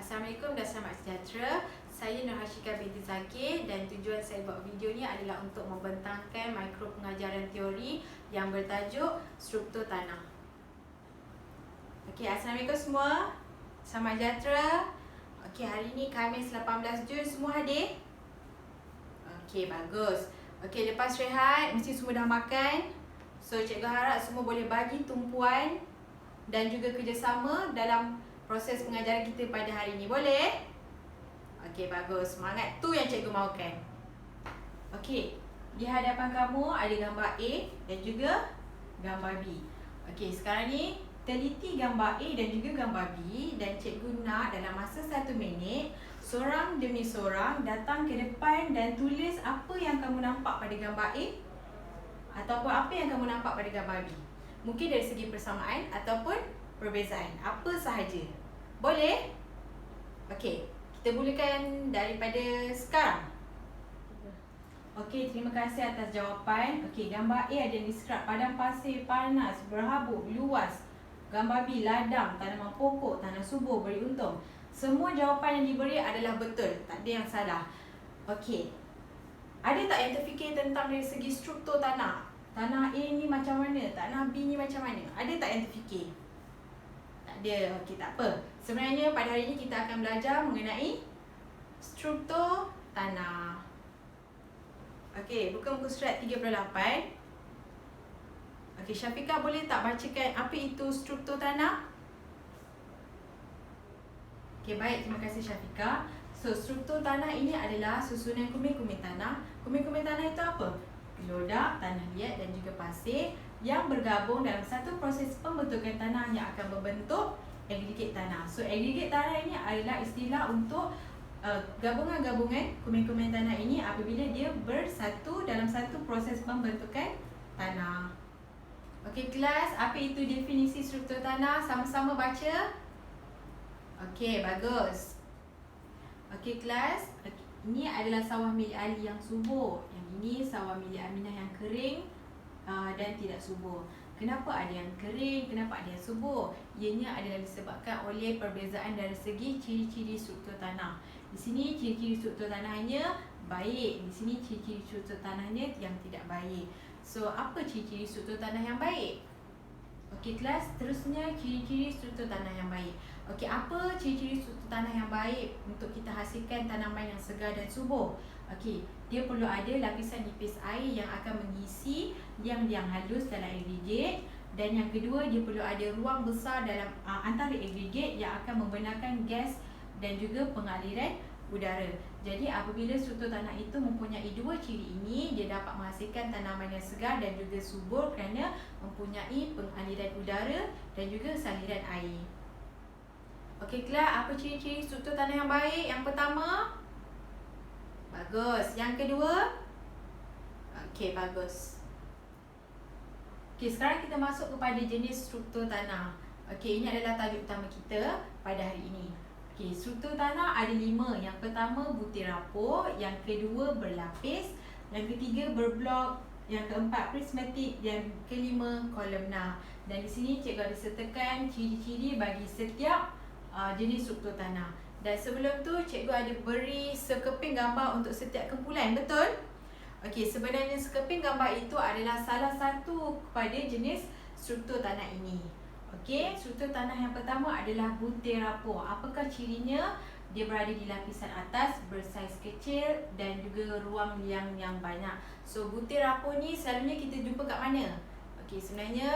Assalamualaikum dan selamat sejahtera. Saya Nur Hashika binti Zakir dan tujuan saya buat video ni adalah untuk membentangkan mikro pengajaran teori yang bertajuk struktur tanah. Okey, Assalamualaikum semua. Selamat sejahtera. Okey, hari ni Khamis 18 Jun, semua hadir? Okey, bagus. Okey, lepas rehat mesti semua dah makan. So cikgu harap semua boleh bagi tumpuan dan juga kerjasama dalam proses pengajaran kita pada hari ini. Boleh? Okey, bagus. Semangat tu yang cikgu mahukan. Okey, di hadapan kamu ada gambar A dan juga gambar B. Okey, sekarang ni teliti gambar A dan juga gambar B dan cikgu nak dalam masa 1 minit seorang demi seorang datang ke depan dan tulis apa yang kamu nampak pada gambar A ataupun apa yang kamu nampak pada gambar B. Mungkin dari segi persamaan ataupun perbezaan, apa sahaja. Boleh? Okey, kita mulakan daripada sekarang. Okey, terima kasih atas jawapan. Okey, gambar A ada describe padang pasir panas, berhabuk, luas. Gambar B, ladang, tanaman pokok, tanah subur, beri untung. Semua jawapan yang diberi adalah betul, tak ada yang salah. Okey, ada tak yang terfikir tentang dari segi struktur tanah? Tanah A ni macam mana? Tanah B ni macam mana? Ada tak yang terfikir? Tak ada. Okey, tak apa. Sebenarnya pada hari ini kita akan belajar mengenai struktur tanah. Okey, buka muka surat 38. Okey, Syafiqah boleh tak bacakan apa itu struktur tanah? Okey, baik. Terima kasih Syafiqah. So, struktur tanah ini adalah susunan kumil-kumil tanah. Kumil-kumil tanah itu apa? Gelodak, tanah liat dan juga pasir yang bergabung dalam satu proses pembentukan tanah yang akan membentuk agregat tanah. So, agregat tanah ini adalah istilah untuk gabungan-gabungan kumil-kumil tanah ini apabila dia bersatu dalam satu proses pembentukan tanah. Okey kelas, apa itu definisi struktur tanah? Sama-sama baca. Okey, bagus. Okey kelas, ini adalah sawah milik Ali yang subur. Yang ini sawah milik Aminah yang kering dan tidak subur. Kenapa ada yang kering? Kenapa ada yang subur? Ianya adalah disebabkan oleh perbezaan dari segi ciri-ciri struktur tanah. Di sini ciri-ciri struktur tanahnya baik. Di sini ciri-ciri struktur tanahnya yang tidak baik. So, apa ciri-ciri struktur tanah yang baik? Okey kelas, terusnya ciri-ciri struktur tanah yang baik. Okey, apa ciri-ciri struktur tanah yang baik untuk kita hasilkan tanaman yang segar dan subur? Okey, dia perlu ada lapisan nipis air yang akan mengisi liang-liang halus dalam agregat. Dan yang kedua, dia perlu ada ruang besar dalam antara agregat yang akan membenarkan gas dan juga pengaliran udara. Jadi apabila struktur tanah itu mempunyai dua ciri ini, dia dapat menghasilkan tanaman yang segar dan juga subur kerana mempunyai pengaliran udara dan juga saliran air. Okey kelas, apa ciri-ciri struktur tanah yang baik? Yang pertama, bagus. Yang kedua, okey bagus. Okey, sekarang kita masuk kepada jenis struktur tanah. Okey, ini adalah tajuk utama kita pada hari ini. Okey, struktur tanah ada 5. Yang pertama butir rapur, yang kedua berlapis, yang ketiga berblok, yang keempat prismatik, yang kelima kolumnar. Dan di sini cikgu ada sertakan ciri-ciri bagi setiap jenis struktur tanah. Dan sebelum tu cikgu ada beri sekeping gambar untuk setiap kumpulan, betul? Okey, sebenarnya sekeping gambar itu adalah salah satu kepada jenis struktur tanah ini. Okey, struktur tanah yang pertama adalah butir rapur. Apakah cirinya? Dia berada di lapisan atas, bersaiz kecil dan juga ruang liang yang banyak. So, butir rapur ni selalunya kita jumpa kat mana? Okey, sebenarnya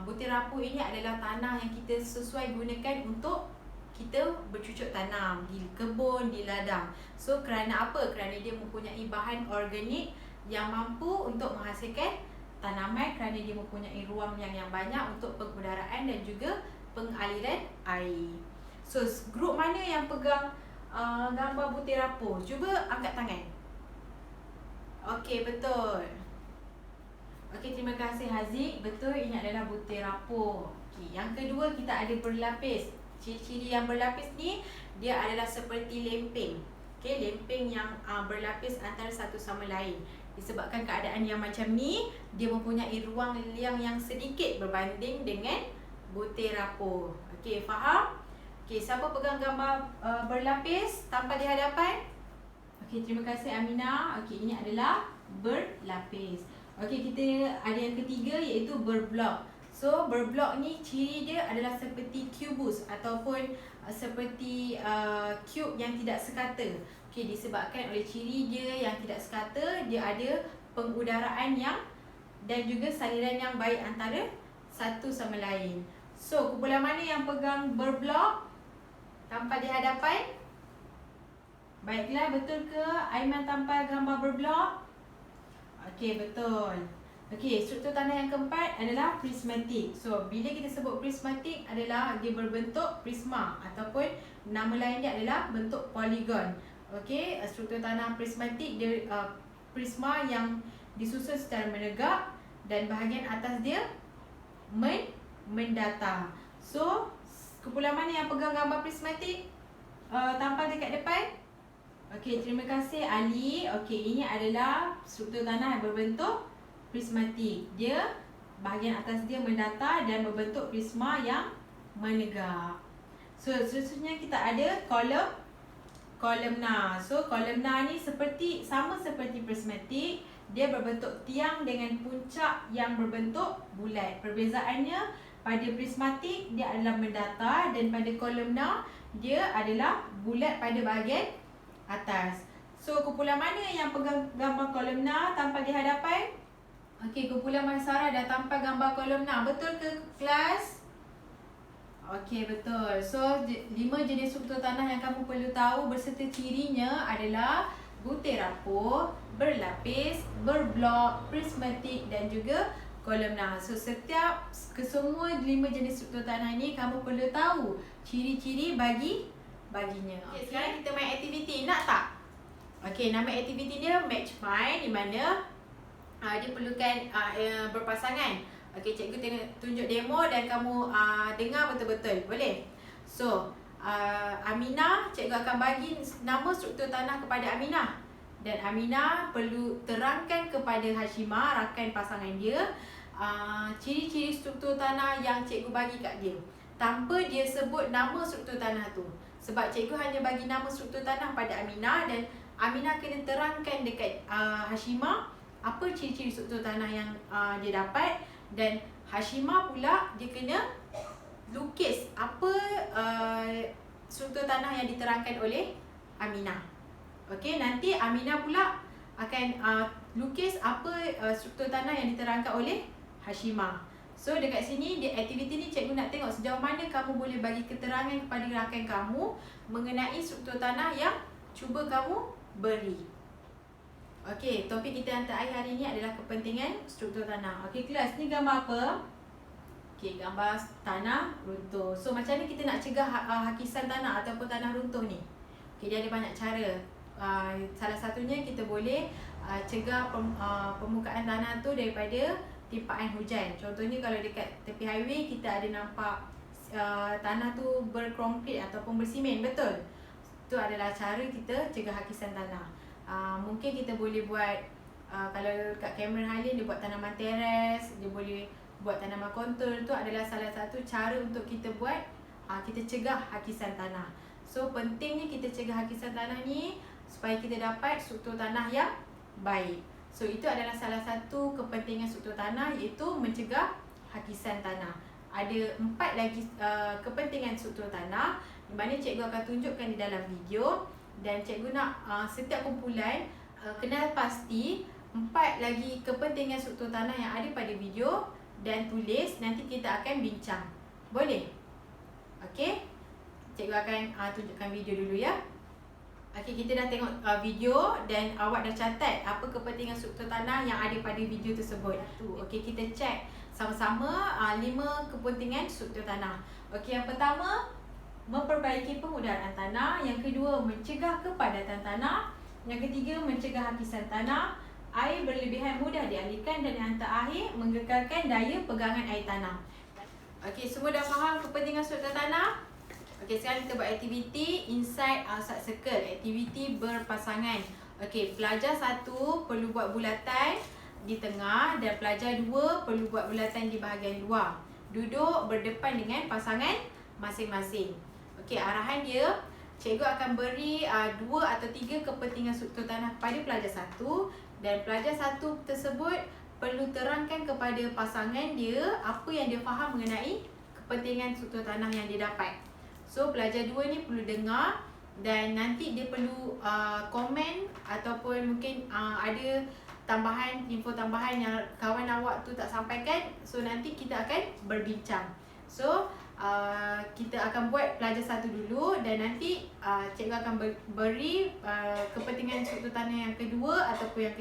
butir rapur ini adalah tanah yang kita sesuai gunakan untuk kita bercucuk tanam di kebun, di ladang. So, kerana apa? Kerana dia mempunyai bahan organik yang mampu untuk menghasilkan tanaman kerana dia mempunyai ruang yang banyak untuk pengudaraan dan juga pengaliran air. So, grup mana yang pegang gambar butir rapur? Cuba angkat tangan. Okey, betul. Okey, terima kasih Haziq. Betul, ini adalah butir rapur. Okey, yang kedua kita ada berlapis. Ciri-ciri yang berlapis ni dia adalah seperti lempeng. Okey, lempeng yang berlapis antara satu sama lain. Disebabkan keadaan yang macam ni, dia mempunyai ruang liang yang sedikit berbanding dengan butir rapur. Okey, faham? Okey, Okey, siapa pegang gambar berlapis tanpa di hadapan? Okey, terima kasih Aminah. Okey, ini adalah berlapis. Okey, kita ada yang ketiga iaitu berblok. So, berblok ni ciri dia adalah seperti kubus ataupun seperti cube yang tidak sekata. Okey, disebabkan oleh ciri dia yang tidak sekata, dia ada pengudaraan yang dan juga saliran yang baik antara satu sama lain. So, kumpulan mana yang pegang berblok tanpa di hadapan? Baiklah, betul ke Aiman tanpa gambar berblok? Okey, betul. Okey, struktur tanah yang keempat adalah prismatik. So, bila kita sebut prismatik adalah dia berbentuk prisma ataupun nama lain dia adalah bentuk poligon. Okey, struktur tanah prismatik dia prisma yang disusun secara menegak dan bahagian atas dia mendatar. So, kumpulan mana yang pegang gambar prismatik tampal dekat depan? Okey, terima kasih Ali. Okey, ini adalah struktur tanah yang berbentuk prismatik. Dia bahagian atas dia mendatar dan berbentuk prisma yang menegak. So, seterusnya kita ada kolumna. So, kolumna ni sama seperti prismatik. Dia berbentuk tiang dengan puncak yang berbentuk bulat. Perbezaannya pada prismatik dia adalah mendatar dan pada kolumna dia adalah bulat pada bahagian atas. So, kumpulan mana yang pegang gambar kolumna tanpa di hadapan? Okey, kumpulan Maisarah dah tanpa gambar kolumna. Betul ke kelas? Okey, betul. So, 5 jenis struktur tanah yang kamu perlu tahu berserta cirinya adalah butir rapuh, berlapis, berblok, prismatik dan juga kolumna. So, kesemua 5 jenis struktur tanah ni kamu perlu tahu ciri-ciri baginya. Okay, sekarang kita main aktiviti. Nak tak? Okey, nama aktiviti dia match find, di mana dia perlukan berpasangan. Okey, cikgu tunjuk demo dan kamu dengar betul-betul. Boleh? So, Aminah, cikgu akan bagi nama struktur tanah kepada Aminah. Dan Aminah perlu terangkan kepada Hashimah, rakan pasangan dia, ciri-ciri struktur tanah yang cikgu bagi kat dia. Tanpa dia sebut nama struktur tanah tu. Sebab cikgu hanya bagi nama struktur tanah pada Aminah dan Aminah kena terangkan dekat Hashimah apa ciri-ciri struktur tanah yang dia dapat, dan Hashimah pula dia kena lukis apa struktur tanah yang diterangkan oleh Aminah. Okey, nanti Aminah pula akan lukis apa struktur tanah yang diterangkan oleh Hashimah. So, dekat sini, di aktiviti ni cikgu nak tengok sejauh mana kamu boleh bagi keterangan kepada rakan kamu mengenai struktur tanah yang cuba kamu beri. Okey, topik kita yang terakhir hari ni adalah kepentingan struktur tanah. Okey, kelas ni gambar apa? Okey, gambar tanah runtuh. So, macam mana kita nak cegah hakisan tanah ataupun tanah runtuh ni? Okey, dia ada banyak cara. Salah satunya kita boleh cegah permukaan tanah tu daripada timpaan hujan. Contohnya kalau dekat tepi highway kita ada nampak tanah tu berkonkrit ataupun bersimen, betul? Itu adalah cara kita cegah hakisan tanah. Mungkin kita boleh buat kalau kat Cameron Highland dia buat tanaman teres, dia boleh buat tanaman kontur. Itu adalah salah satu cara untuk kita buat kita cegah hakisan tanah. So, pentingnya kita cegah hakisan tanah ni supaya kita dapat struktur tanah yang baik. So, itu adalah salah satu kepentingan struktur tanah, iaitu mencegah hakisan tanah. Ada 4 lagi kepentingan struktur tanah di mana cikgu akan tunjukkan di dalam video, dan cikgu nak setiap kumpulan kenal pasti 4 lagi kepentingan struktur tanah yang ada pada video dan tulis. Nanti kita akan bincang. Boleh? Okey? Cikgu akan tunjukkan video dulu ya. Okey, kita dah tengok video dan awak dah catat apa kepentingan struktur tanah yang ada pada video tersebut. Okey, kita cek sama-sama 5 kepentingan struktur tanah. Okey, yang pertama, memperbaiki pengudaraan tanah. Yang kedua, mencegah kepadatan tanah. Yang ketiga, mencegah hakisan tanah. Air berlebihan mudah dialirkan. Dan yang terakhir, mengekalkan daya pegangan air tanah. Okey, semua dah faham kepentingan struktur tanah? Okey, sekarang kita buat aktiviti inside outside circle. Aktiviti berpasangan. Okey, pelajar 1 perlu buat bulatan di tengah dan pelajar 2 perlu buat bulatan di bahagian luar. Duduk berdepan dengan pasangan masing-masing. Okey, arahan dia, cikgu akan beri 2 atau 3 kepentingan struktur tanah kepada pelajar 1 dan pelajar 1 tersebut perlu terangkan kepada pasangan dia apa yang dia faham mengenai kepentingan struktur tanah yang dia dapat. So, pelajar 2 ni perlu dengar dan nanti dia perlu komen ataupun mungkin ada info tambahan yang kawan awak tu tak sampaikan. So, nanti kita akan berbincang. So, kita akan buat pelajar 1 dulu dan nanti cikgu akan beri kepentingan struktur tanah yang kedua ataupun yang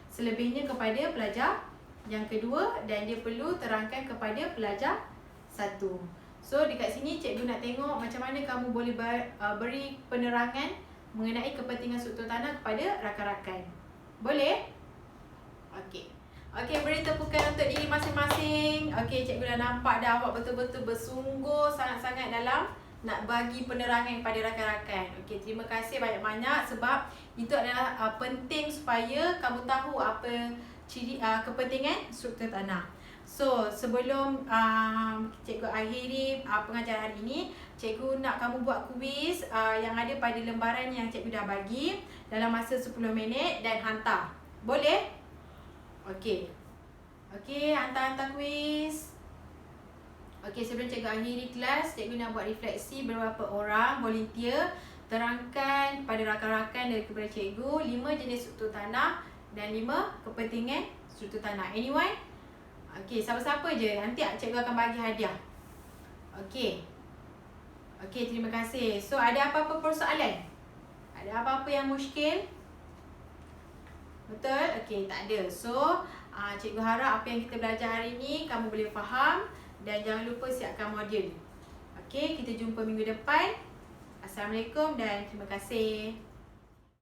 selebihnya kepada pelajar yang kedua dan dia perlu terangkan kepada pelajar 1. So, dekat sini cikgu nak tengok macam mana kamu boleh beri penerangan mengenai kepentingan struktur tanah kepada rakan-rakan. Boleh? Okey. Okey, beri tepukan untuk diri masing-masing. Okey, cikgu dah nampak dah awak betul-betul bersungguh sangat-sangat dalam nak bagi penerangan kepada rakan-rakan. Okey, terima kasih banyak-banyak sebab itu adalah penting supaya kamu tahu apa ciri kepentingan struktur tanah. So, sebelum cikgu akhiri pengajaran hari ini, cikgu nak kamu buat kuis yang ada pada lembaran yang cikgu dah bagi dalam masa 10 minit dan hantar. Boleh? Okey. Okey, hantar kuis. Okey, sebelum cikgu akhiri kelas, cikgu nak buat refleksi beberapa orang volunteer terangkan pada rakan-rakan dari kepada cikgu 5 jenis struktur tanah dan 5 kepentingan struktur tanah. Anyone? Okey, siapa-siapa je. Nanti cikgu akan bagi hadiah. Okey. Okey, terima kasih. So, ada apa-apa persoalan? Ada apa-apa yang muskil? Betul? Okey, tak ada. So, cikgu harap apa yang kita belajar hari ini kamu boleh faham dan jangan lupa siapkan modul. Okey, kita jumpa minggu depan. Assalamualaikum dan terima kasih.